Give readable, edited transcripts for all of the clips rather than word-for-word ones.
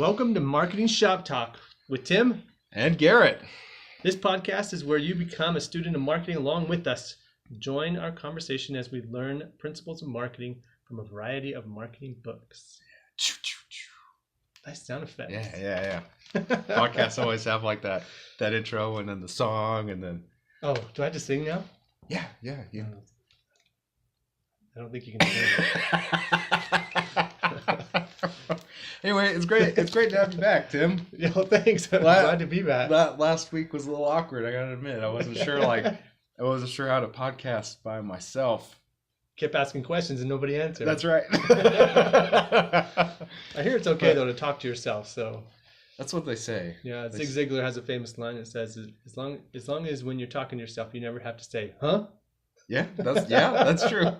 Welcome to Marketing Shop Talk with Tim and Garrett. This podcast is where you become a student of marketing along with us. Join our conversation as we learn principles of marketing from a variety of marketing books. Nice sound effect. Yeah. Podcasts always have like that intro and then the song and then. Oh, do I have to sing now? Yeah. I don't think you can sing. Anyway, it's great. It's great to have you back, Tim. Yeah, well, thanks. I'm glad to be back. That last week was a little awkward. I gotta admit, I wasn't sure how to podcast by myself. Kept asking questions and nobody answered. That's right. I hear it's okay though to talk to yourself. So that's what they say. Yeah, Zig Ziglar has a famous line that says, "As long as when you're talking to yourself, you never have to say, huh?" Yeah, that's true.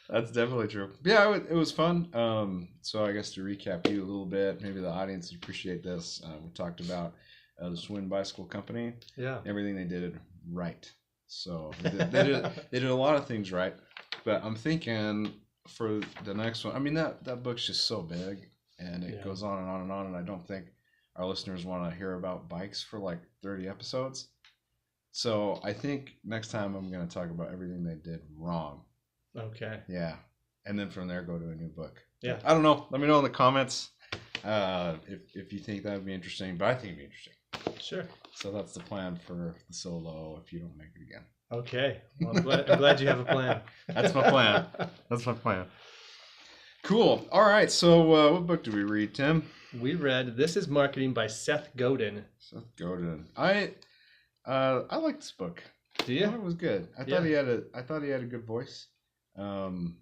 That's definitely true. Yeah, it was fun. So I guess to recap you a little bit, maybe the audience would appreciate this. We talked about the Schwinn Bicycle Company. Yeah. Everything they did right. So they did a lot of things right. But I'm thinking for the next one, I mean, that book's just so big and it goes on and on and on. And I don't think our listeners want to hear about bikes for like 30 episodes. So I think next time I'm going to talk about everything they did wrong. Okay. Yeah. And then from there, go to a new book. Yeah. I don't know. Let me know in the comments if you think that would be interesting. But I think it'd be interesting. Sure. So that's the plan for the solo if you don't make it again. Okay. Well, I'm glad you have a plan. That's my plan. Cool. All right. So what book did we read, Tim? We read This is Marketing by Seth Godin. Seth Godin. I like this book. Do you? I thought it was good. I thought he had a good voice. And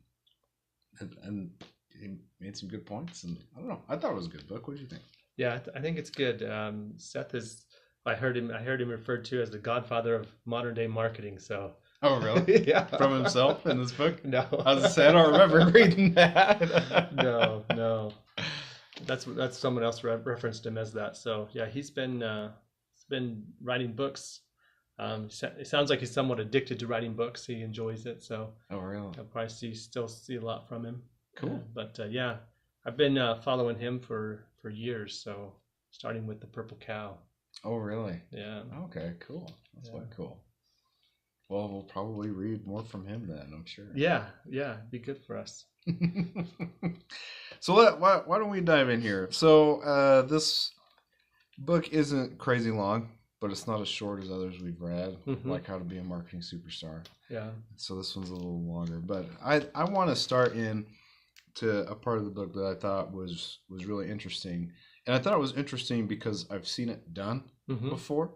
he made some good points, and I don't know. I thought it was a good book. What do you think? Yeah, I think it's good. Seth is. I heard him referred to as the godfather of modern day marketing. So. Oh, really? Yeah. From himself in this book? No. I was saying, I don't remember reading that. No. That's someone else referenced him as that. So yeah, he's been writing books. It sounds like he's somewhat addicted to writing books. He enjoys it, so oh really? I'll probably still see a lot from him. Cool. But I've been following him for years. So starting with the Purple Cow. Oh really? Yeah. Okay, cool. That's quite cool. Well, we'll probably read more from him then, I'm sure. Yeah, be good for us. So why don't we dive in here? So this book isn't crazy long. But it's not as short as others we've read, like How to Be a Marketing Superstar. Yeah. So this one's a little longer. But I want to start in to a part of the book that I thought was really interesting. And I thought it was interesting because I've seen it done before.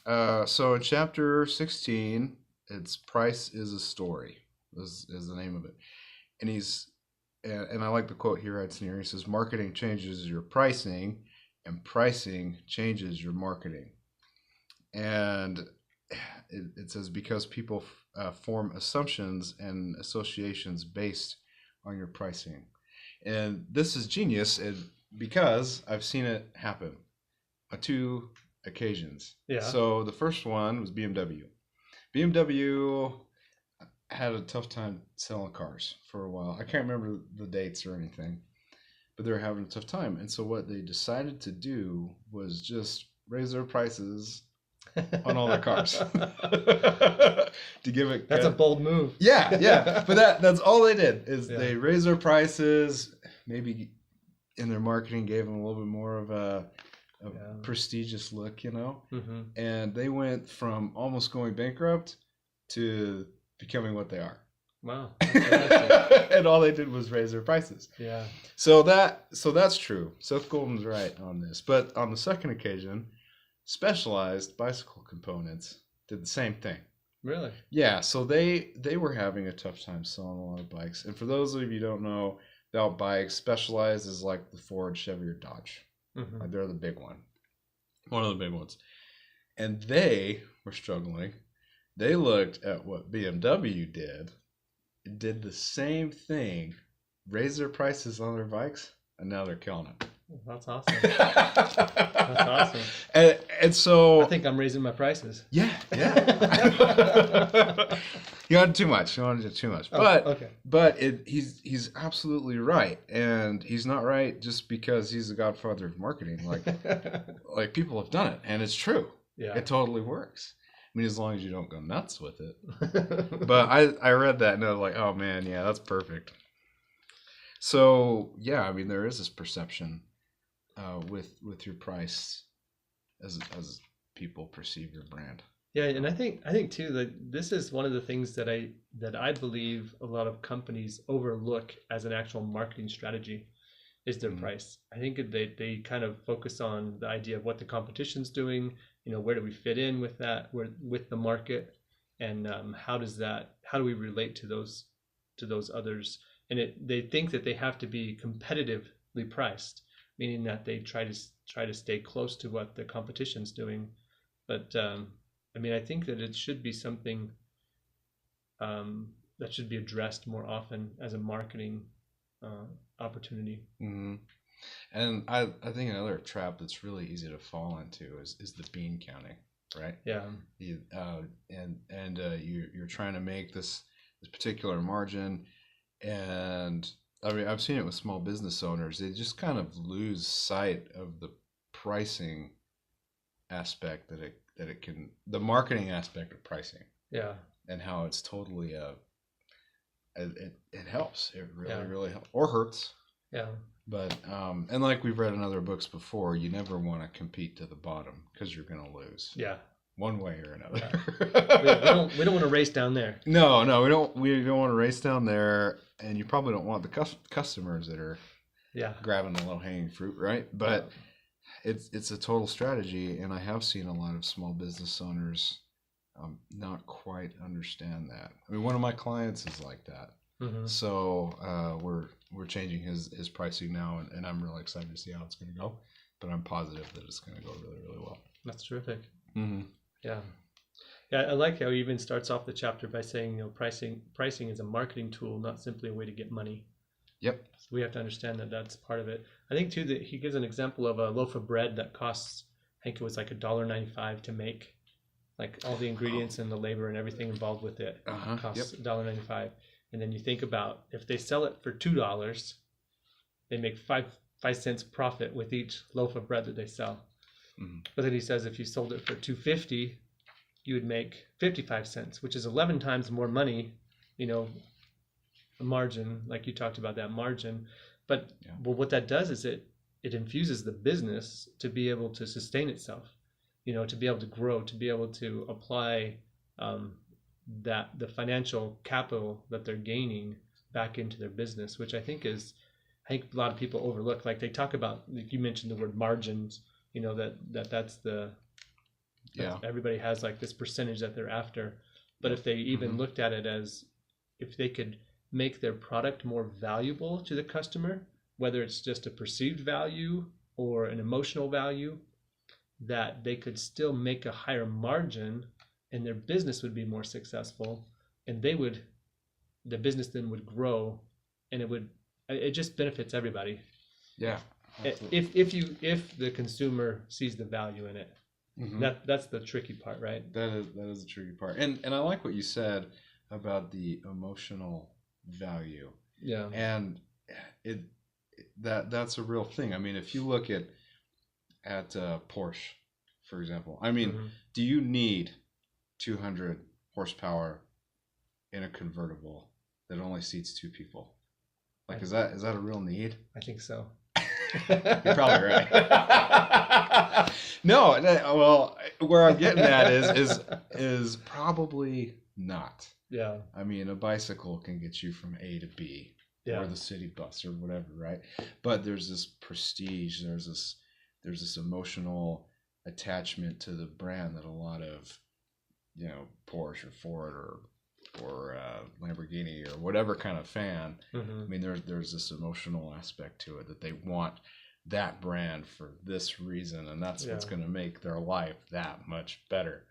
So in chapter 16, it's Price is a Story is the name of it. And I like the quote he writes in here. He says, marketing changes your pricing and pricing changes your marketing. And it says because people form assumptions and associations based on your pricing. And this is genius because I've seen it happen on 2 occasions. Yeah. So the first one was BMW. BMW had a tough time selling cars for a while. I can't remember the dates or anything, but they were having a tough time. And so what they decided to do was just raise their prices on all their cars to give it. That's a bold move. Yeah. But that's all they did is they raised their prices. Maybe in their marketing gave them a little bit more of a prestigious look, And they went from almost going bankrupt to becoming what they are. Wow. And all they did was raise their prices. Yeah. So that's true. Seth Godin's right on this. But on the second occasion, Specialized Bicycle Components did the same thing. Really? Yeah. So they were having a tough time selling a lot of bikes. And for those of you who don't know about bikes, Specialized is like the Ford, Chevy, or Dodge. They're the big one. One of the big ones. And they were struggling. They looked at what BMW did the same thing, raised their prices on their bikes, and now they're killing it. That's awesome. That's awesome. And so I think I'm raising my prices. Yeah. You wanted too much. You wanted too much. But okay. But he's absolutely right, and he's not right just because he's the godfather of marketing. Like people have done it, and it's true. Yeah. It totally works. I mean, as long as you don't go nuts with it. But I read that and I was like, oh man, yeah, that's perfect. So yeah, I mean, there is this perception with your price as people perceive your brand. Yeah, and I think too that this is one of the things that I believe a lot of companies overlook as an actual marketing strategy is their price. I think they kind of focus on the idea of what the competition's doing, where do we fit in with that, with the market, and how do we relate to those others, and they think that they have to be competitively priced, meaning that they try to stay close to what the competition's doing, but I mean, I think that it should be something that should be addressed more often as a marketing opportunity. Mm-hmm. And I think another trap that's really easy to fall into is the bean counting, right? Yeah. You're trying to make this particular margin, and I mean I've seen it with small business owners. They just kind of lose sight of the pricing aspect the marketing aspect of pricing. Yeah. And how it's totally it helps. It really helps or hurts. Yeah. But and like we've read in other books before, you never want to compete to the bottom because you're going to lose. Yeah. One way or another. Yeah. we don't want to race down there. No, we don't want to race down there, and you probably don't want the customers that are grabbing the low hanging fruit, right? But it's a total strategy, and I have seen a lot of small business owners not quite understand that. I mean, one of my clients is like that. Mm-hmm. So we're changing his pricing now, and I'm really excited to see how it's going to go. But I'm positive that it's going to go really, really well. That's terrific. Mm-hmm. Yeah. I like how he even starts off the chapter by saying, pricing is a marketing tool, not simply a way to get money. Yep. So we have to understand that that's part of it. I think too that he gives an example of a loaf of bread that costs, I think it was like $1.95 to make, like all the ingredients and the labor and everything involved with it costs $1.95. And then you think about if they sell it for $2, they make 5 cents profit with each loaf of bread that they sell. Mm-hmm. But then he says if you sold it for $2.50, you would make 55 cents, which is 11 times more money, a margin, like you talked about that margin. But what that does is it infuses the business to be able to sustain itself, to be able to grow, to be able to apply that the financial capital that they're gaining back into their business, which I think a lot of people overlook. Like they talk about, like you mentioned the word margins, that's everybody has like this percentage that they're after. But if they even looked at it as if they could make their product more valuable to the customer, whether it's just a perceived value or an emotional value, that they could still make a higher margin and their business would be more successful, and the business then would grow, and it just benefits everybody. Yeah. Absolutely. If the consumer sees the value in it. Mm-hmm. That's the tricky part, right? That is the tricky part. And I like what you said about the emotional value. Yeah. And that's a real thing. I mean, if you look at Porsche, for example, I mean, do you need 200 horsepower in a convertible that only seats 2 people? Like, is that a real need? I think so. You're probably right. No, well, where I'm getting at is probably not. Yeah. I mean, a bicycle can get you from A to B, or the city bus or whatever, right? But there's this prestige, there's this emotional attachment to the brand that a lot of, Porsche or Ford or Lamborghini or whatever kind of fan. Mm-hmm. I mean, there's this emotional aspect to it that they want that brand for this reason, and that's what's going to make their life that much better.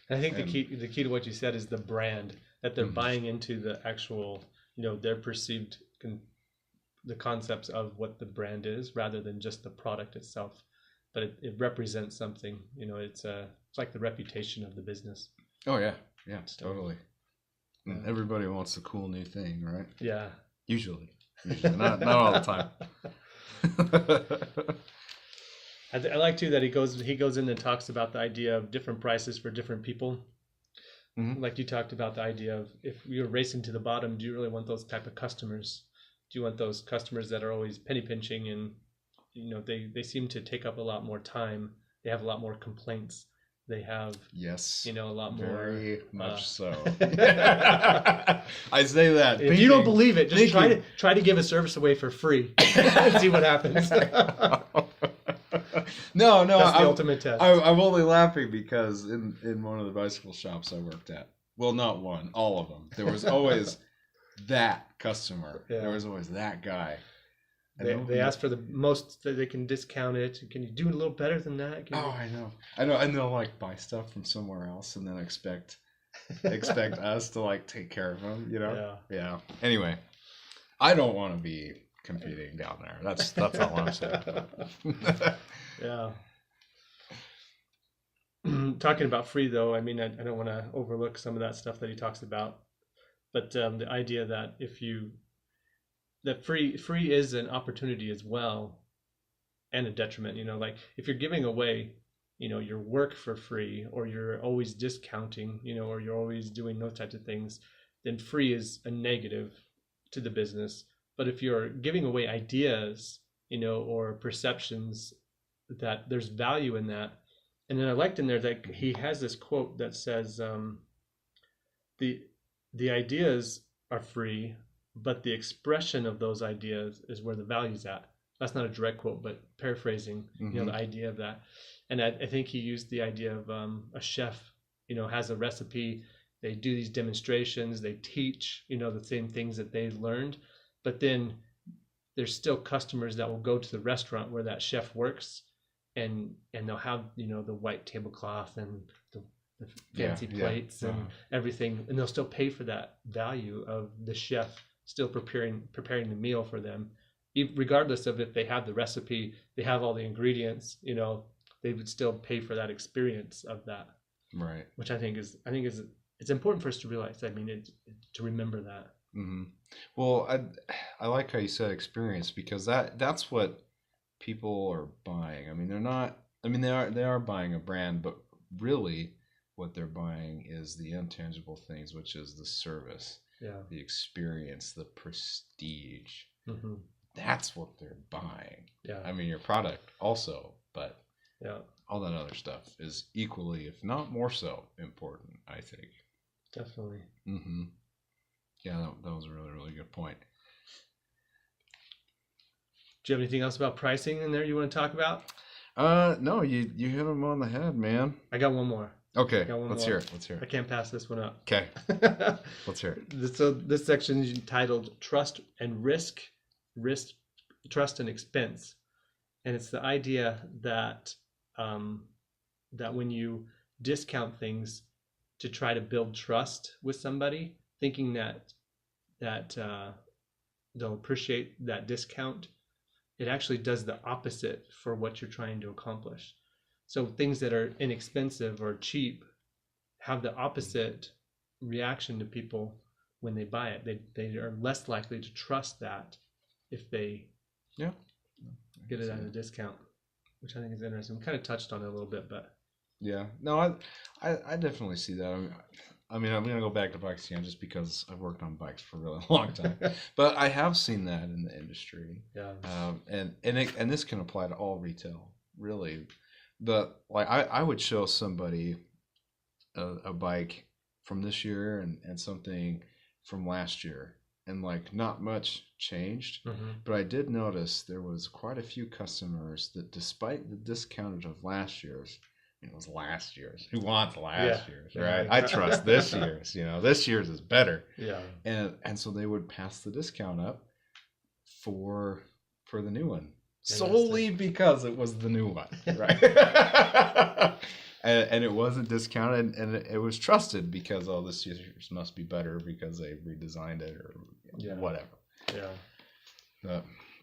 And I think the key to what you said is the brand, that they're buying into the actual, their perceived the concepts of what the brand is rather than just the product itself. But it represents something. You know, it's like the reputation of the business. Oh yeah, totally. And everybody wants the cool new thing, right? Yeah. Usually, not all the time. I like too that he goes in and talks about the idea of different prices for different people. Mm-hmm. Like you talked about the idea of if you're racing to the bottom, do you really want those type of customers? Do you want those customers that are always penny pinching and, you know, they seem to take up a lot more time. They have a lot more complaints. They have, yes, you know, a lot more. Very much so. I say that. If you don't believe it, just try to give a service away for free and see what happens. No, that's the ultimate test. I'm only laughing because in one of the bicycle shops I worked at, well, not one, all of them, there was always that customer. Yeah. There was always that guy. They ask for the most that they can discount it. Can you do a little better than that? I know. And they'll like buy stuff from somewhere else and then expect us to like take care of them. You know? Yeah. Anyway, I don't want to be competing down there. That's all I'm saying. Yeah. Talking about free though, I mean, I don't want to overlook some of that stuff that he talks about, but the idea that that free is an opportunity as well, and a detriment. You know, like if you're giving away, you know, your work for free, or you're always discounting, you know, or you're always doing those types of things, then free is a negative to the business. But if you're giving away ideas, you know, or perceptions, that there's value in that. And then I liked in there that he has this quote that says, the ideas are free, but the expression of those ideas is where the value's at. That's not a direct quote, but paraphrasing, you know, the idea of that. And I think he used the idea of a chef, you know, has a recipe. They do these demonstrations. They teach, you know, the same things that they learned. But then there's still customers that will go to the restaurant where that chef works, and they'll have, you know, the white tablecloth and the fancy plates and everything, and they'll still pay for that value of the chef still preparing the meal for them, regardless of if they have the recipe, they have all the ingredients, you know, they would still pay for that experience of that. Right. Which I think is it's important for us to realize. I mean, to remember that. Mm-hmm. Well, I like how you said experience, because that's what people are buying. I mean, they are buying a brand, but really what they're buying is the intangible things, which is the service, the experience, the prestige. Mm-hmm. That's what they're buying. Yeah. I mean, your product also, but all that other stuff is equally, if not more so, important, I think. Definitely. Mm-hmm. Yeah, that was a really, really good point. Do you have anything else about pricing in there you want to talk about? No, you hit them on the head, man. I got one more. Okay, let's hear it. I can't pass this one up. Okay, let's hear it. So this section is entitled Trust and Risk, Trust and Expense. And it's the idea that that when you discount things to try to build trust with somebody, thinking that they'll appreciate that discount, it actually does the opposite for what you're trying to accomplish. So things that are inexpensive or cheap have the opposite reaction to people when they buy it. They are less likely to trust that if they get it at a discount, which I think is interesting. We kind of touched on it a little bit, but yeah, no, I definitely see that. I mean, I'm gonna go back to bikes again just because I've worked on bikes for a really long time, but I have seen that in the industry. Yeah. And this can apply to all retail, really. But like I would show somebody a bike from this year and something from last year, and like not much changed. Mm-hmm. But I did notice there was quite a few customers that, despite the discounted of last year's, it was last year's. Who wants last year's, right? I trust this year's. You know, this year's is better. Yeah. And so they would pass the discount up for the new one, solely because it was the new one, right? and it wasn't discounted, and it was trusted because this year's must be better because they redesigned it or whatever. Yeah.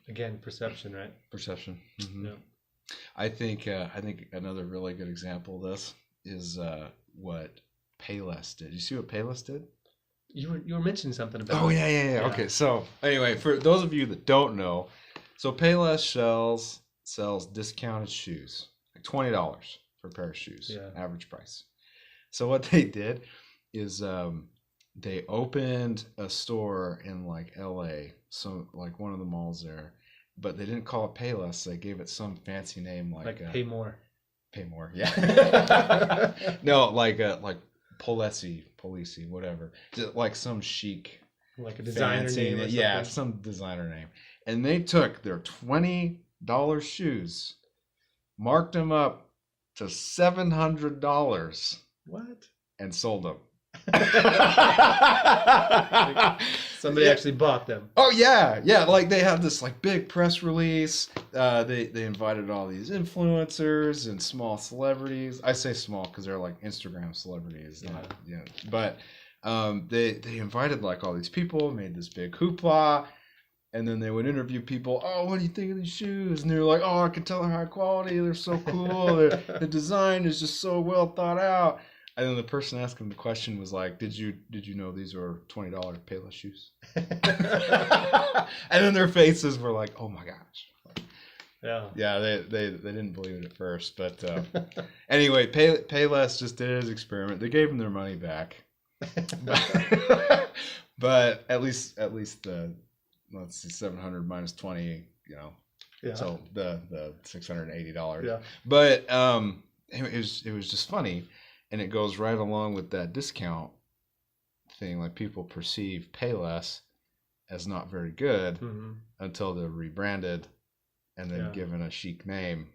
Again, perception, right? Perception. Mm-hmm. Yeah. I think another really good example of this is what Payless did. You see what Payless did? You were mentioning something about. Oh yeah. Okay, so anyway, for those of you that don't know, so Payless sells discounted shoes, like $20 for a pair of shoes, average price. So what they did is they opened a store in like LA, so like one of the malls there, but they didn't call it Payless. They gave it some fancy name like Pay More. Pay More, yeah. No, like Polisi, whatever. Just like some chic, like a designer name. Yeah, some designer name. And they took their $20 shoes, marked them up to $700. What? And sold them. Somebody actually bought them. Oh yeah. Like they have this like big press release. They invited all these influencers and small celebrities. I say small because they're like Instagram celebrities. Yeah. But they invited like all these people, made this big hoopla, and then they would interview people. Oh, what do you think of these shoes? And they're like, oh, I can tell they're high quality. They're so cool. The design is just so well thought out. And then the person asking the question was like, "Did you know these were $20 Payless shoes?" And then their faces were like, "Oh my gosh!" Yeah. They didn't believe it at first, but anyway, Payless just did his experiment. They gave him their money back, but at least the let's see, 700 minus 20, so the $680. Yeah, but it was just funny. And it goes right along with that discount thing. Like people perceive Payless as not very good until they're rebranded and then given a chic name.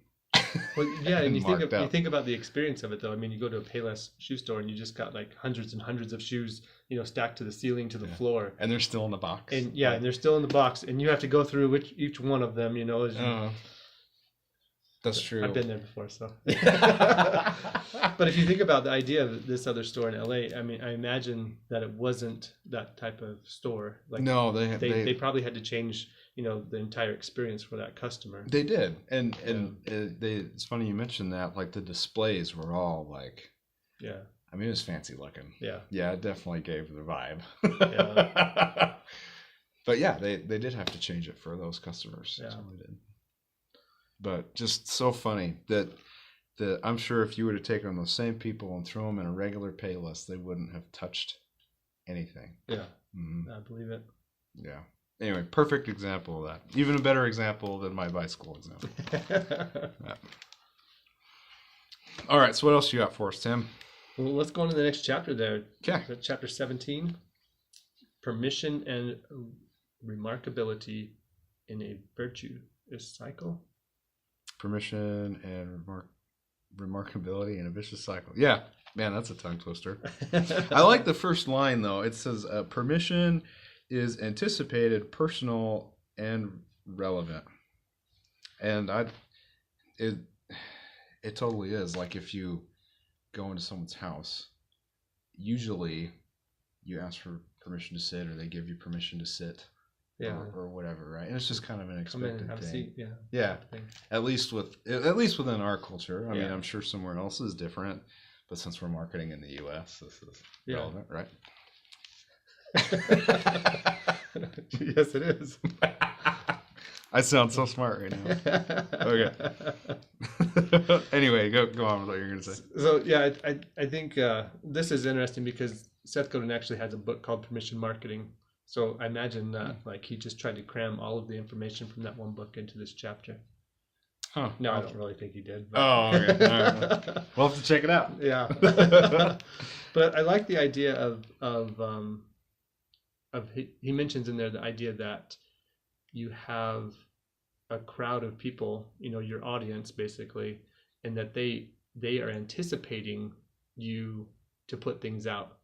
Well, yeah, and you think about the experience of it though. I mean, you go to a Payless shoe store and you just got like hundreds and hundreds of shoes, stacked to the ceiling, to the floor, and they're still in the box. And and they're still in the box, and you have to go through each one of them. That's true. I've been there before, so. But if you think about the idea of this other store in LA, I mean, I imagine that it wasn't that type of store. Like, no, they probably had to change, the entire experience for that customer. They did, and it's funny you mentioned that. Like the displays were all like, I mean, it was fancy looking. Yeah, it definitely gave the vibe. Yeah. But yeah, they did have to change it for those customers. Yeah. So they did. But just so funny that I'm sure if you were to take on those same people and throw them in a regular Payless, they wouldn't have touched anything. Yeah, I believe it. Yeah. Anyway, perfect example of that. Even a better example than my bicycle example. Yeah. All right, so what else you got for us, Tim? Well, let's go on to the next chapter there. Okay. Chapter 17, Permission and Remarkability in a Virtuous Cycle. Permission and remarkability in a vicious cycle. Yeah, man, that's a tongue twister. I like the first line though. It says permission is anticipated, personal, and relevant. And it totally is. Like if you go into someone's house, usually you ask for permission to sit, or they give you permission to sit. Or whatever, right? And it's just kind of an expected thing. Seat, yeah. At least within our culture. I mean, I'm sure somewhere else is different, but since we're marketing in the U.S., this is relevant, right? Yes, it is. I sound so smart right now. Okay. Anyway, go on with what you're going to say. So yeah, I think this is interesting because Seth Godin actually has a book called Permission Marketing. So I imagine that like he just tried to cram all of the information from that one book into this chapter. Huh. No, I don't really think he did. But... Oh, okay. All right. We'll have to check it out. Yeah. But I like the idea of he mentions in there the idea that you have a crowd of people, your audience basically, and that they are anticipating you to put things out.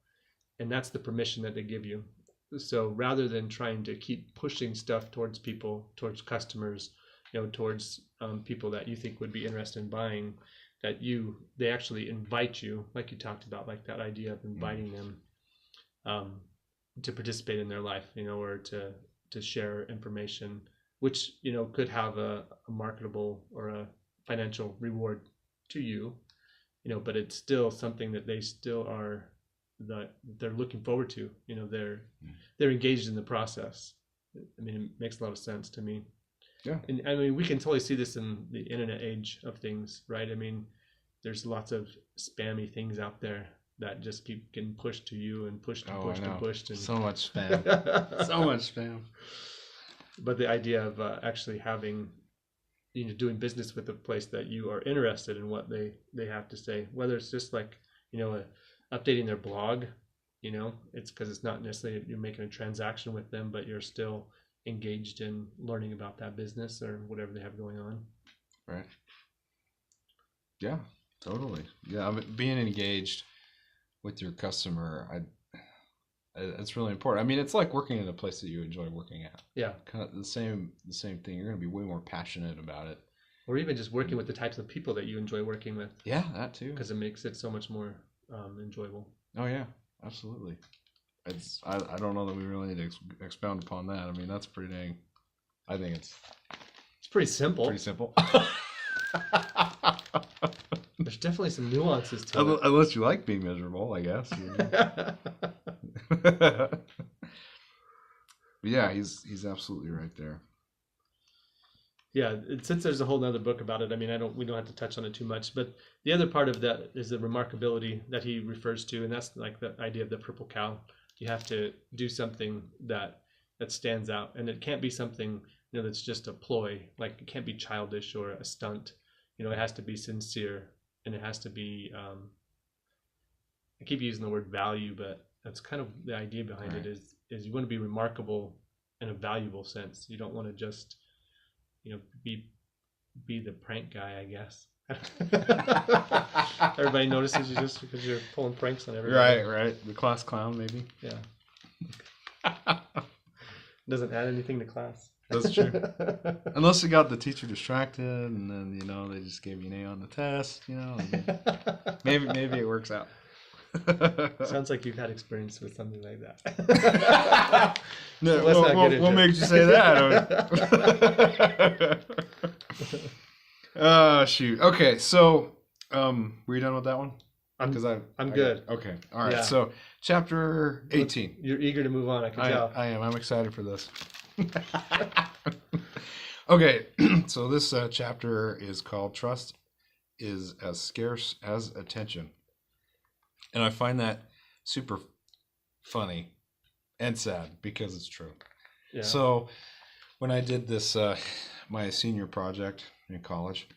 And that's the permission that they give you. So rather than trying to keep pushing stuff towards people, towards customers, towards people that you think would be interested in buying, they actually invite you, like you talked about, like that idea of inviting them to participate in their life, or to share information which could have a marketable or a financial reward to you, but it's still something that they still are that they're looking forward to. They're engaged in the process. I mean, it makes a lot of sense to me. Yeah. And I mean, we can totally see this in the internet age of things, right? I mean, there's lots of spammy things out there that just keep getting pushed to you and pushed and pushed and pushed. And so much spam. So much spam. But the idea of actually having, doing business with a place that you are interested in what they have to say, whether it's just like, updating their blog, it's because it's not necessarily you're making a transaction with them, but you're still engaged in learning about that business or whatever they have going on. Right. Yeah, totally. Yeah, I mean, being engaged with your customer, it's really important. I mean, it's like working in a place that you enjoy working at. Yeah. Kind of the same thing. You're going to be way more passionate about it. Or even just working with the types of people that you enjoy working with. Yeah, that too. Because it makes it so much more enjoyable. Oh yeah, absolutely. I don't know that we really need to expound upon that. I mean, that's pretty dang. I think it's pretty simple. Pretty simple. There's definitely some nuances to it. Unless you like being miserable, I guess. But yeah, he's absolutely right there. Yeah, since there's a whole other book about it, I mean, we don't have to touch on it too much, but the other part of that is the remarkability that he refers to, and that's like the idea of the purple cow. You have to do something that stands out, and it can't be something that's just a ploy. Like, it can't be childish or a stunt. It has to be sincere, and it has to be. I keep using the word value, but that's kind of the idea behind it. Is you want to be remarkable in a valuable sense. You don't want to just be the prank guy, I guess. Everybody notices you just because you're pulling pranks on everybody. Right. The class clown, maybe. Yeah. Doesn't add anything to class. That's true. Unless you got the teacher distracted, and then they just gave you an A on the test. Maybe it works out. Sounds like you've had experience with something like that. No, what makes you say that? Oh, shoot. Okay, so were you done with that one? I'm good. Okay, all right. Yeah. So chapter 18. You're eager to move on. I can tell. I am. I'm excited for this. Okay, so this chapter is called "Trust is as Scarce as Attention." And I find that super funny and sad because it's true. Yeah. So when I did this, my senior project in college,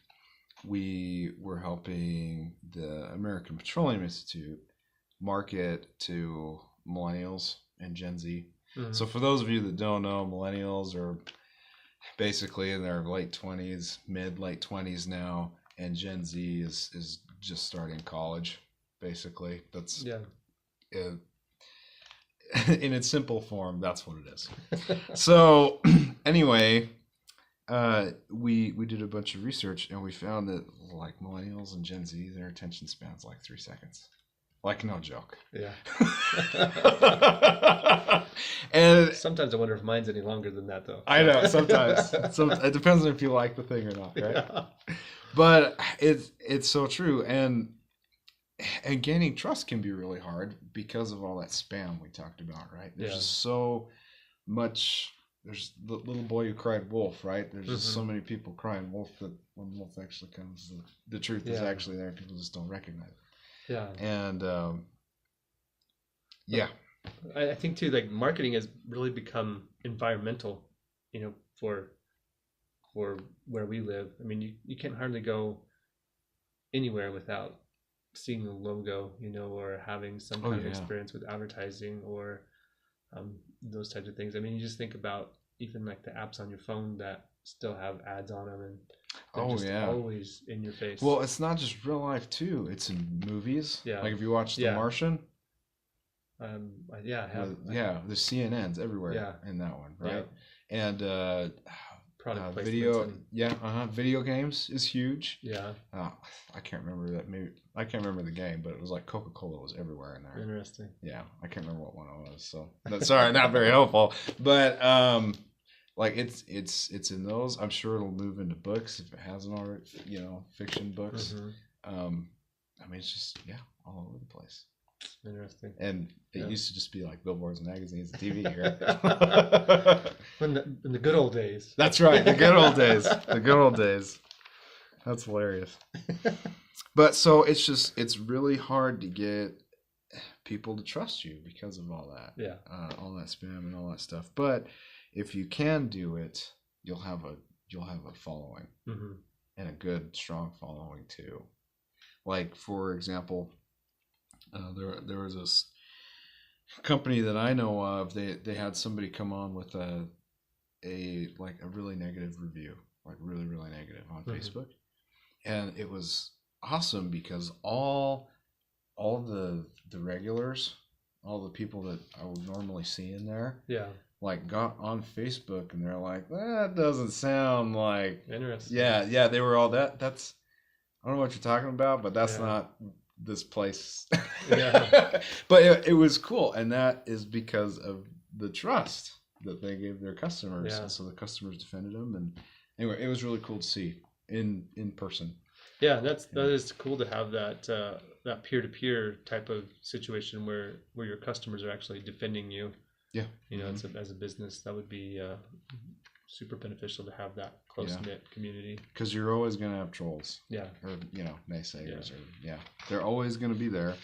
we were helping the American Petroleum Institute market to millennials and Gen Z. Mm-hmm. So for those of you that don't know, millennials are basically in their late 20s, late 20s now, and Gen Z is just starting college. Basically, that's in its simple form. That's what it is. So anyway, we did a bunch of research, and we found that like millennials and Gen Z, their attention span's like 3 seconds. Like, no joke. Yeah. And sometimes I wonder if mine's any longer than that, though. I know. Sometimes. It depends on if you like the thing or not, right? Yeah. But it's so true, and gaining trust can be really hard because of all that spam we talked about, right? There's just so much. There's the little boy who cried wolf, right? There's just so many people crying wolf that when wolf actually comes, the truth is actually there. People just don't recognize it. Yeah. And I think too, like, marketing has really become environmental, for where we live. I mean, you can't hardly go anywhere without seeing the logo, or having some kind of experience with advertising or those types of things. I mean, you just think about even like the apps on your phone that still have ads on them, and they're always in your face. Well, it's not just real life too. It's in movies. Yeah. Like if you watch The Martian. I have. There's CNNs everywhere in that one, right? Yeah. And product video, video games is huge. Yeah. I can't remember that. Maybe I can't remember the game, but it was like Coca-Cola was everywhere in there. Interesting. Yeah, I can't remember what one it was. So sorry, not very helpful. But like it's in those. I'm sure it'll move into books if it hasn't already. Fiction books. I mean, it's just all over the place. Interesting. And it used to just be like billboards, and magazines, and TV here. in the good old days. That's right, the good old days. The good old days. That's hilarious. But so it's really hard to get people to trust you because of all that. Yeah. All that spam and all that stuff. But if you can do it, you'll have a following, and a good, strong following too. Like, for example, there was this company that I know of. They had somebody come on with a really negative review, like really, really negative on Facebook, and it was awesome because all the regulars, all the people that I would normally see in there, like got on Facebook and they're like, that doesn't sound like interesting. Yeah, they were all that's. I don't know what you're talking about, but that's not this place. But it was cool, and that is because of the trust that they gave their customers. And so the customers defended them, and anyway, it was really cool to see in person. Yeah, that is cool to have that peer-to-peer type of situation where your customers are actually defending you. Yeah, as a business, that would be super beneficial to have that close-knit community. Because you're always going to have trolls. Yeah. Or, naysayers. Yeah. Or, they're always going to be there.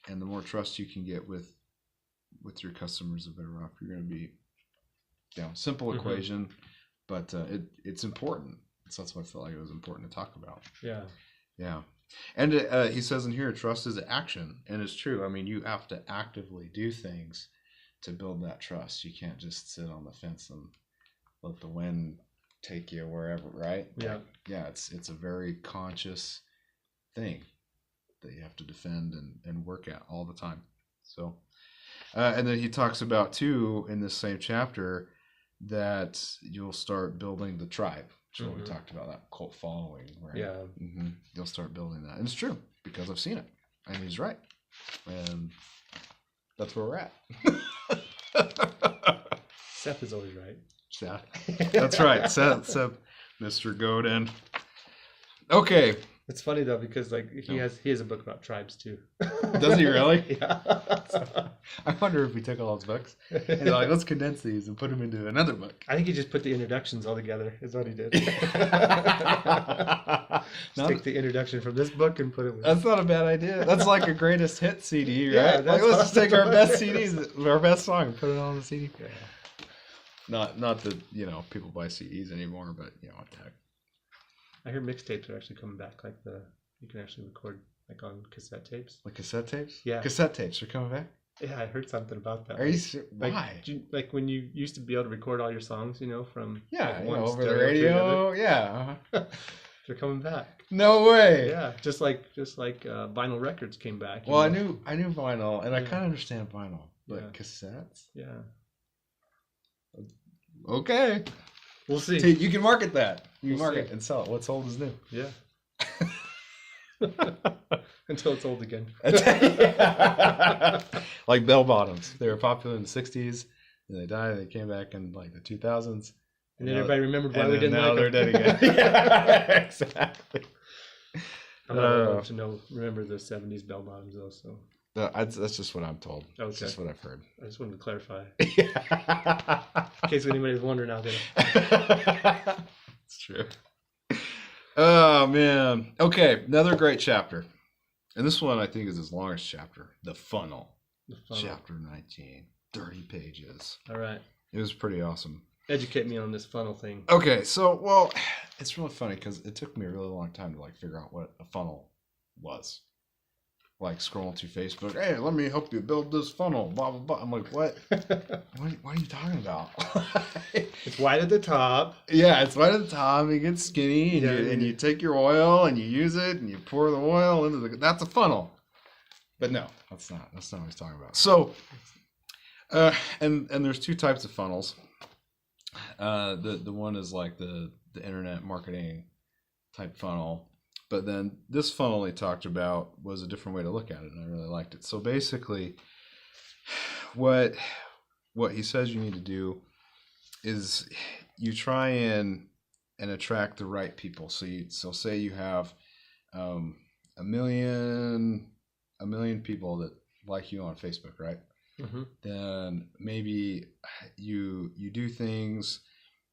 And the more trust you can get with your customers, the better off you're going to be. Simple equation, but it's important. So that's why I felt like it was important to talk about. Yeah. Yeah. And he says in here, trust is action. And it's true. I mean, you have to actively do things to build that trust. You can't just sit on the fence and let the wind take you wherever, right? Yeah. It's a very conscious thing that you have to defend and work at all the time. So, and then he talks about too in this same chapter that you'll start building the tribe. So we talked about that cult following, right? Yeah. You'll start building that. And it's true because I've seen it. And he's right. And that's where we're at. Seth is always right. Seth. That's right. Seth, Mr. Godin. Okay. It's funny though because he has a book about tribes too. Does he really? Yeah. I wonder if we took all his books and let's condense these and put them into another book. I think he just put the introductions all together. Is what he did. Take the introduction from this book and put it. That's not a bad idea. That's like a greatest hit CD, right? Yeah, let's just take our best CDs, our best song, and put it on the CD. Yeah. Not that people buy CDs anymore, but what the heck. I hear mixtapes are actually coming back. You can actually record on cassette tapes. Like cassette tapes? Yeah. Cassette tapes are coming back? Yeah, I heard something about that. Are you sure? Why? When you used to be able to record all your songs, from one over the radio. Yeah. They're coming back. No way. Yeah, just like vinyl records came back. Well, I knew vinyl, and I kind of understand vinyl, but cassettes? Yeah. Okay. We'll see. You can market that. You can market and sell it. What's old is new. Yeah. Until it's old again. Like bell bottoms. They were popular in the 60s, and they died, and they came back in the 2000s. And then everybody remembered why we didn't like them. Now they're dead again. Yeah, exactly. I'm not old enough to remember the 70s bell bottoms, though, so... That's just what I'm told. Okay. That's just what I've heard. I just wanted to clarify. In case anybody's wondering out there. It's true. Oh, man. Okay, another great chapter. And this one, I think, is his longest chapter. The Funnel. Chapter 19. 30 pages. All right. It was pretty awesome. Educate me on this funnel thing. Okay, so, it's really funny because it took me a really long time to, figure out what a funnel was. Scrolling through Facebook, hey, let me help you build this funnel, blah, blah, blah. I'm like, what? What are you talking about? It's wide at the top. Yeah, it's wide at the top. It gets skinny, and you take your oil, and you use it, and you pour the oil into that's a funnel. But no, that's not what he's talking about. So, and there's two types of funnels. The one is the internet marketing type funnel. But then this funnel he talked about was a different way to look at it, and I really liked it. So basically, what he says you need to do is you try and attract the right people. So say you have a million people that like you on Facebook, right? Mm-hmm. Then maybe you do things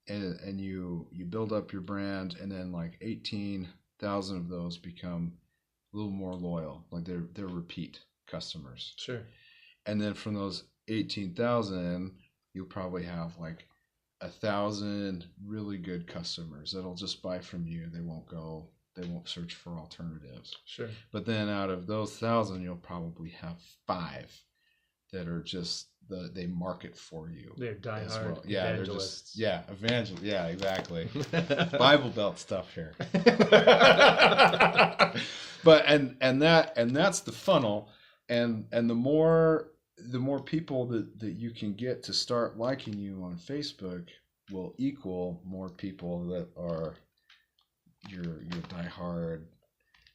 and you build up your brand, and then like 18,000 of those become a little more loyal, like they're repeat customers. Sure. And then from those 18,000, you'll probably have like 1,000 really good customers that'll just buy from you. They won't search for alternatives. Sure. But then out of those 1,000, you'll probably have 5 that are just they market for you. They're diehard evangelists. Evangelists. Yeah, exactly. Bible Belt stuff here. But and that's the funnel, and the more people that you can get to start liking you on Facebook will equal more people that are your diehard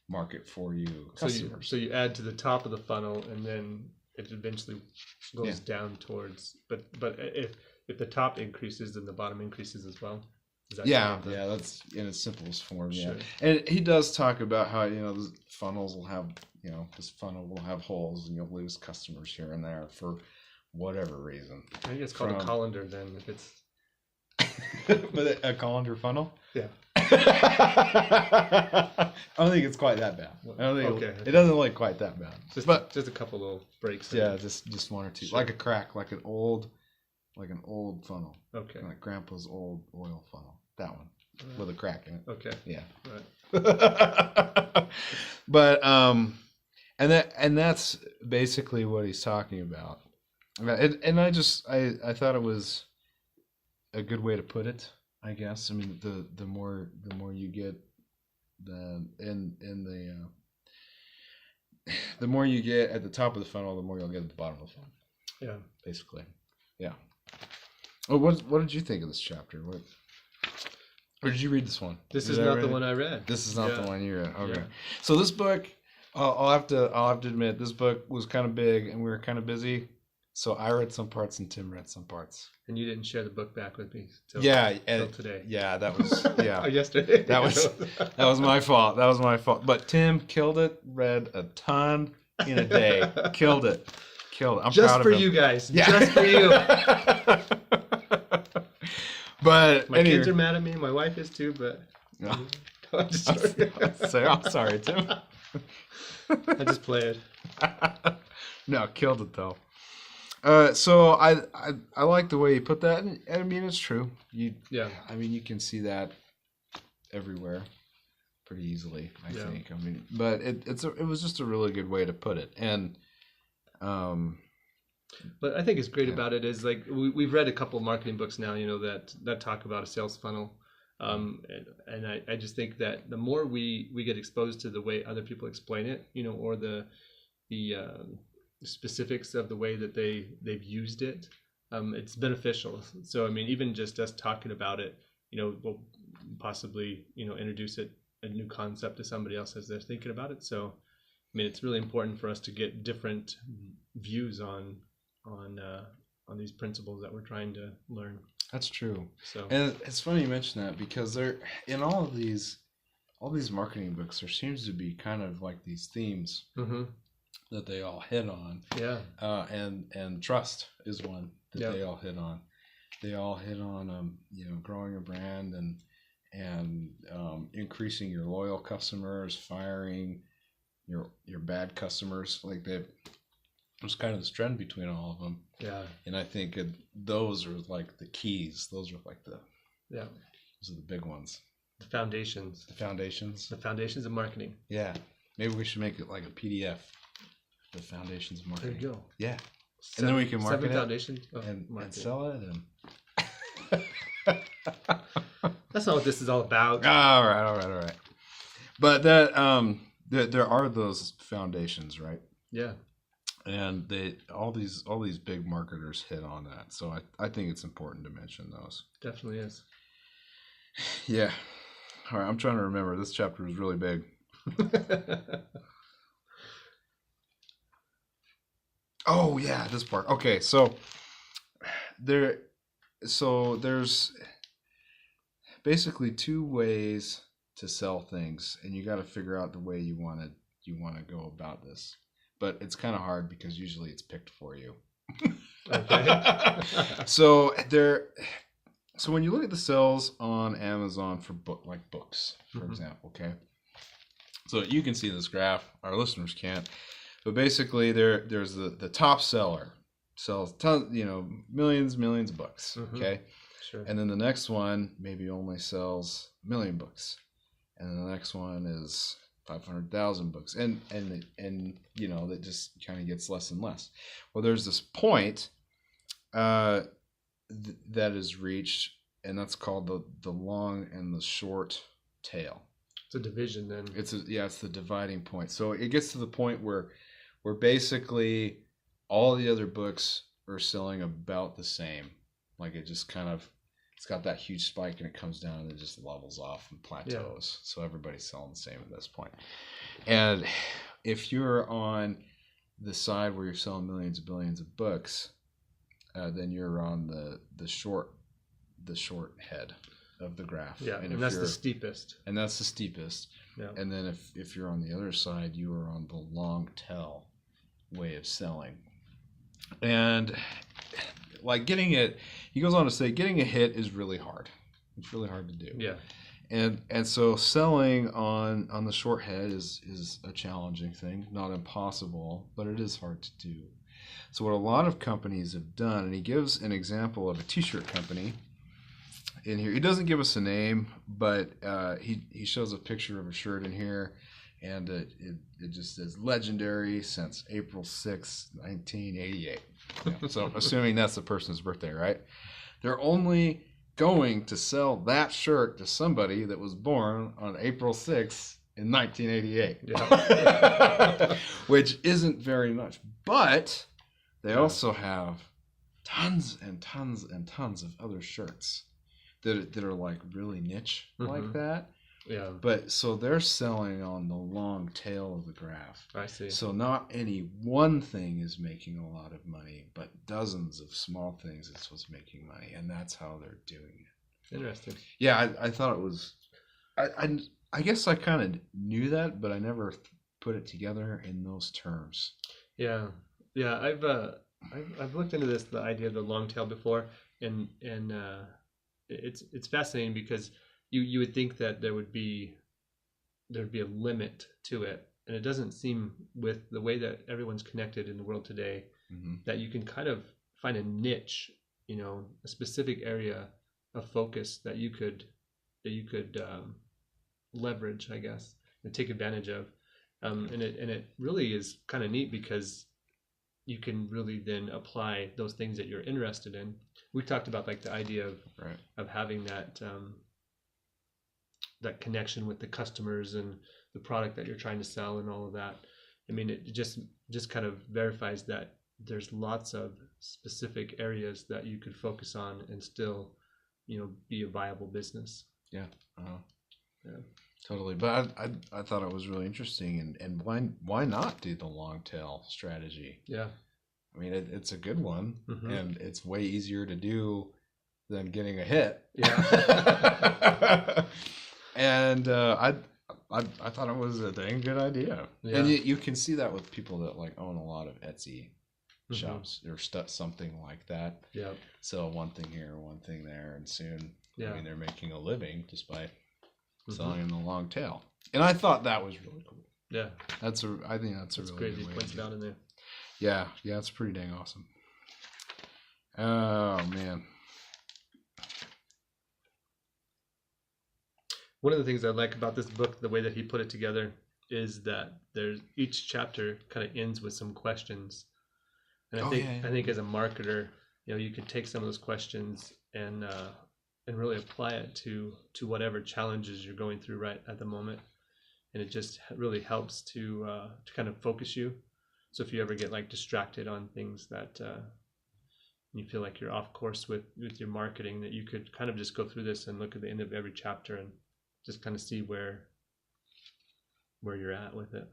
market for you customers. So you add to the top of the funnel, and then it eventually goes down towards. But if the top increases, then the bottom increases as well. That's in its simplest form. Sure. Yeah, and he does talk about how the funnels will have this funnel will have holes, and you'll lose customers here and there for whatever reason. I think it's called a colander then. If it's but a colander funnel. Yeah. I don't think it's quite that bad. I don't think it doesn't look quite that bad. Just a couple little breaks. Yeah, just one or two, sure. Like a crack, like an old funnel. Okay. Like Grandpa's old oil funnel. That one with a crack in it. Okay. Yeah. Right. But and that's basically what he's talking about. And I thought it was a good way to put it, I guess. I mean, the more you get the more you get at the top of the funnel, the more you'll get at the bottom of the funnel. Yeah. Basically. Yeah. Oh, what did you think of this chapter? Or did you read this one? This is not the one I read. This is not the one you read. Okay. Yeah. So this book, I'll have to admit, this book was kind of big, and we were kind of busy. So I read some parts, and Tim read some parts. And you didn't share the book back with me till today. Yeah, that was yesterday. That was my fault. That was my fault. But Tim killed it. Read a ton in a day. Killed it. I'm just proud for of him. You guys. Yeah. Just for you. But my kids are mad at me. My wife is too. But I'm sorry, Tim. I just played. No, killed it though. So I like the way you put that. And I mean, it's true. I mean, you can see that everywhere pretty easily, I think. I mean, but it was just a really good way to put it. And but I think it's great about it is like we've read a couple of marketing books now, that talk about a sales funnel. And I just think that the more we get exposed to the way other people explain it, or the specifics of the way that they've used it, it's beneficial. So I mean, even just us talking about it, will possibly introduce a new concept to somebody else as they're thinking about it. So I mean, it's really important for us to get different views on these principles that we're trying to learn. That's true. So, and it's funny you mention that, because there, in all these marketing books, there seems to be kind of like these themes that they all hit on. Yeah. And trust is one that they all hit on. They all hit on growing a brand and increasing your loyal customers, firing your bad customers. Like there's kind of this trend between all of them. Yeah. And I think those are like the keys. Those are like those are the big ones. The foundations. The foundations of marketing. Yeah. Maybe we should make it like a PDF. The foundations of marketing. There you go. Yeah. And then we can market 7 foundations and sell it. That's not what this is all about. All right. But that there are those foundations, right? Yeah. And all these big marketers hit on that. So I think it's important to mention those. Definitely is. Yeah. All right, I'm trying to remember. This chapter is really big. Oh yeah, this part. Okay, so there's basically 2 ways to sell things, and you got to figure out the way you want to go about this. But it's kind of hard because usually it's picked for you. Okay. So when you look at the sales on Amazon for books, for example, okay. So you can see this graph. Our listeners can't. But basically, there's the top seller sells tons, millions of books, okay. Sure. And then the next one maybe only sells 1 million books, and then the next one is 500,000 books, and that just kind of gets less and less. Well, there's this point that is reached, and that's called the long and the short tail. It's a division then. It's the dividing point. So it gets to the point where basically all the other books are selling about the same. Like it just kind of, it's got that huge spike and it comes down and it just levels off and plateaus. So everybody's selling the same at this point. And if you're on the side where you're selling millions of billions of books, then you're on the short head of the graph. Yeah, and that's the steepest. And that's the steepest. Yeah. And then if you're on the other side, you are on the long tail way of selling. And like he goes on to say, getting a hit is really hard. It's really hard to do. Yeah. And so selling on the short head is a challenging thing, not impossible, but it is hard to do. So what a lot of companies have done, and he gives an example of a t-shirt company in here. He doesn't give us a name, but he shows a picture of a shirt in here, and it just says legendary since April 6, 1988. Yeah, so assuming that's the person's birthday, right? They're only going to sell that shirt to somebody that was born on April 6 in 1988. Yeah. Which isn't very much. But they also have tons and tons and tons of other shirts that are like really niche like that. Yeah. But so they're selling on the long tail of the graph. I see. So not any one thing is making a lot of money, but dozens of small things is what's making money, and that's how they're doing it. Interesting. Yeah, I thought it was. I guess I kind of knew that, but I never put it together in those terms. Yeah. I've looked into the idea of the long tail before, and it's fascinating because you would think that there'd be a limit to it, and it doesn't seem, with the way that everyone's connected in the world today, that you can kind of find a niche, a specific area of focus that you could leverage, I guess, and take advantage of, and it really is kind of neat because you can really then apply those things that you're interested in. We talked about like the idea of having that that connection with the customers and the product that you're trying to sell and all of that. I mean, it just kind of verifies that there's lots of specific areas that you could focus on and still, be a viable business. Yeah. Yeah. Totally. But I thought it was really interesting, and why not do the long tail strategy? Yeah. I mean, it's a good one, and it's way easier to do than getting a hit. Yeah. And I thought it was a dang good idea. Yeah. And you can see that with people that like own a lot of Etsy shops or something like that. Yeah. Sell one thing here, one thing there, and soon, yeah. I mean, they're making a living just by selling in the long tail. And I thought that was really cool. Yeah. I think that's a really crazy. good way Points it out in there. Yeah, it's pretty dang awesome. Oh man. One of the things I like about this book, the way that he put it together, is that each chapter kind of ends with some questions. And I think as a marketer, you could take some of those questions and really apply it to whatever challenges you're going through right at the moment. And it just really helps to kind of focus you. So if you ever get like distracted on things that you feel like you're off course with your marketing, that you could kind of just go through this and look at the end of every chapter and just kind of see where you're at with it.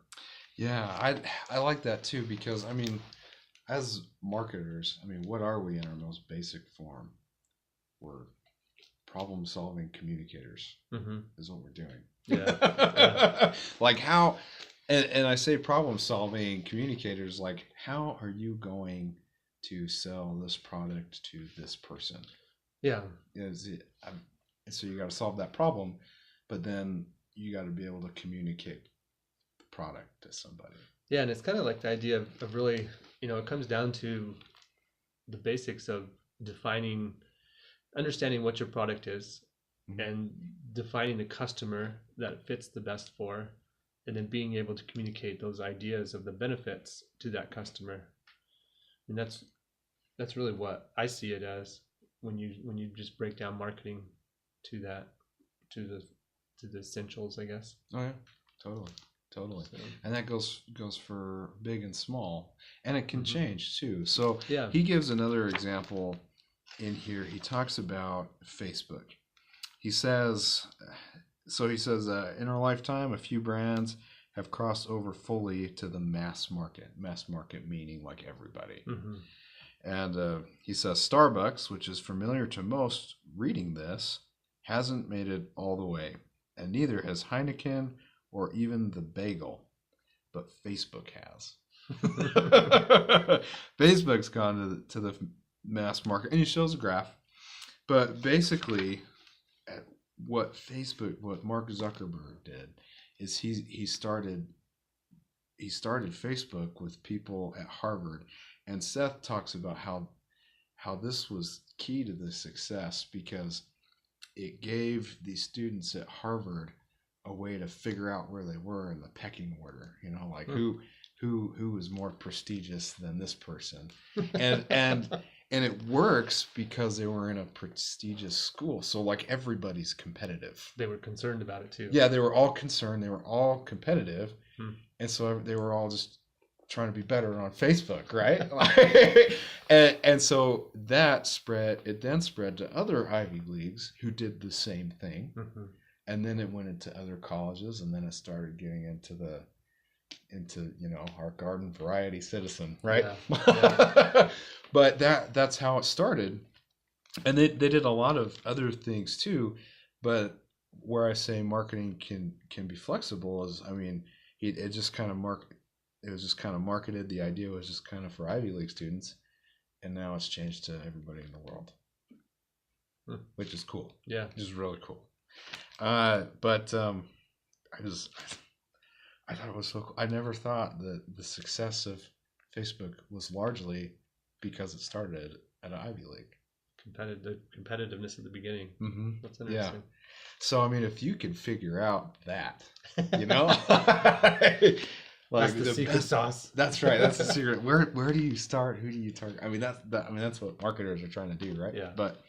Yeah, I like that too, because I mean, as marketers, I mean, what are we in our most basic form? We're problem-solving communicators is what we're doing. Yeah. Like how, and I say problem-solving communicators, like how are you going to sell this product to this person? Yeah. So you got to solve that problem, but then you got to be able to communicate the product to somebody. Yeah, and it's kind of like the idea of really, it comes down to the basics of understanding what your product is, and defining the customer that it fits the best for, and then being able to communicate those ideas of the benefits to that customer. And that's really what I see it as when you just break down marketing to the essentials, I guess. Oh yeah, totally. So. And that goes for big and small, and it can change too. So he gives another example in here. He talks about Facebook. He says, in our lifetime, a few brands have crossed over fully to the mass market. Mass market meaning like everybody. And he says Starbucks, which is familiar to most reading this, hasn't made it all the way, and neither has Heineken or even the bagel, but Facebook has. Facebook's gone to the mass market, and he shows a graph. But basically, what Mark Zuckerberg did is he started Facebook with people at Harvard, and Seth talks about how this was key to the success because it gave the students at Harvard a way to figure out where they were in the pecking order, like who was more prestigious than this person, and it works because they were in a prestigious school, so like everybody's competitive. They were concerned about it too. Yeah, they were all concerned. They were all competitive, and so they were all just trying to be better on Facebook, right? and so that spread. It then spread to other Ivy Leagues who did the same thing. And then it went into other colleges, and then it started getting into our garden variety citizen, right? Yeah. But that's how it started, and they did a lot of other things too. But where I say marketing can be flexible is, it was just kind of marketed. The idea was just kind of for Ivy League students, and now it's changed to everybody in the world, which is cool. Yeah, which is really cool. But I thought it was so cool. I never thought that the success of Facebook was largely because it started at an Ivy League. Competitiveness at the beginning. That's interesting. Yeah. So if you can figure out that, like that's the secret sauce. That's right. That's the secret. Where do you start? Who do you target? That's what marketers are trying to do, right? Yeah. But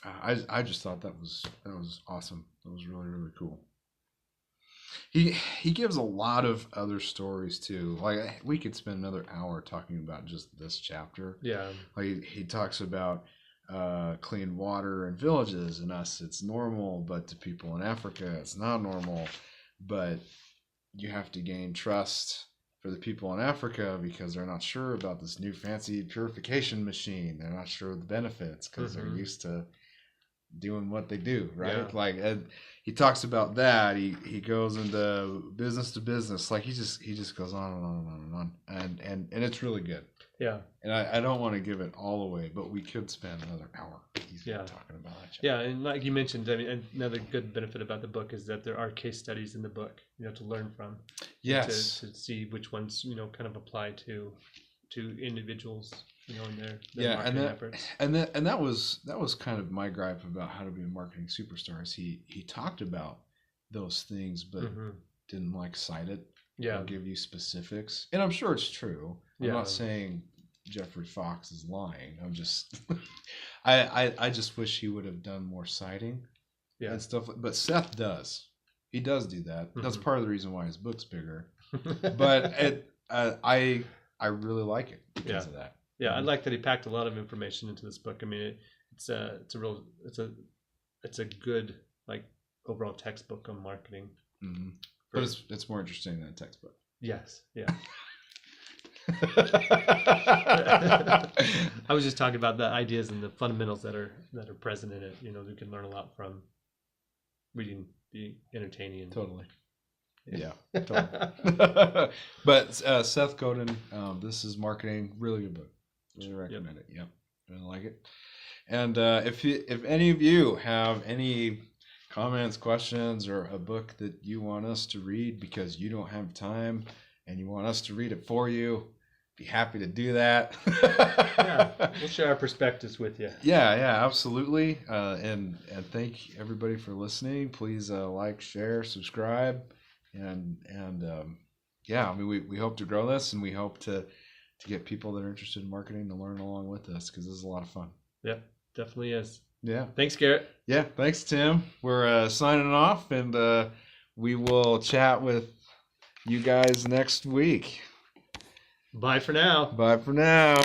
I just thought that was awesome. That was really, really cool. He gives a lot of other stories too. Like we could spend another hour talking about just this chapter. Yeah. Like he talks about clean water in villages, and us it's normal, but to people in Africa it's not normal. But you have to gain trust for the people in Africa because they're not sure about this new fancy purification machine. They're not sure of the benefits because they're used to doing what they do, right? Yeah. Like he talks about that. He goes into business to business. Like he just goes on and on and on and on, and it's really good. Yeah. And I don't want to give it all away, but we could spend another hour talking about it. Yeah, and like you mentioned, another good benefit about the book is that there are case studies in the book, to learn from. Yes. To see which ones kind of apply to individuals, in their marketing efforts. And that was kind of my gripe about How to Be a Marketing Superstar. He talked about those things, but didn't cite it. Yeah. Or give you specifics, and I'm sure it's true. I'm not saying Jeffrey Fox is lying. I'm just, I just wish he would have done more citing, and stuff. But Seth does. He does do that. That's part of the reason why his book's bigger. But I really like it because of that. Yeah, I like that he packed a lot of information into this book. It's a good overall textbook on marketing. But it's more interesting than a textbook. Yes. Yeah. I was just talking about the ideas and the fundamentals that are present in it. You know, we can learn a lot from reading the entertaining. Totally. Yeah. Totally. But Seth Godin, This Is Marketing, really good book. Really recommend it. Yep. Really like it. And if any of you have any comments, questions, or a book that you want us to read because you don't have time and you want us to read it for you, be happy to do that. Yeah, we'll share our perspectives with you. Yeah, absolutely. And thank everybody for listening. Please like, share, subscribe, and yeah, I mean we hope to grow this, and we hope to get people that are interested in marketing to learn along with us, because this is a lot of fun. Yep, definitely is. Yeah. Thanks, Garrett. Yeah, thanks, Tim. We're signing off, and we will chat with you guys next week. Bye for now. Bye for now.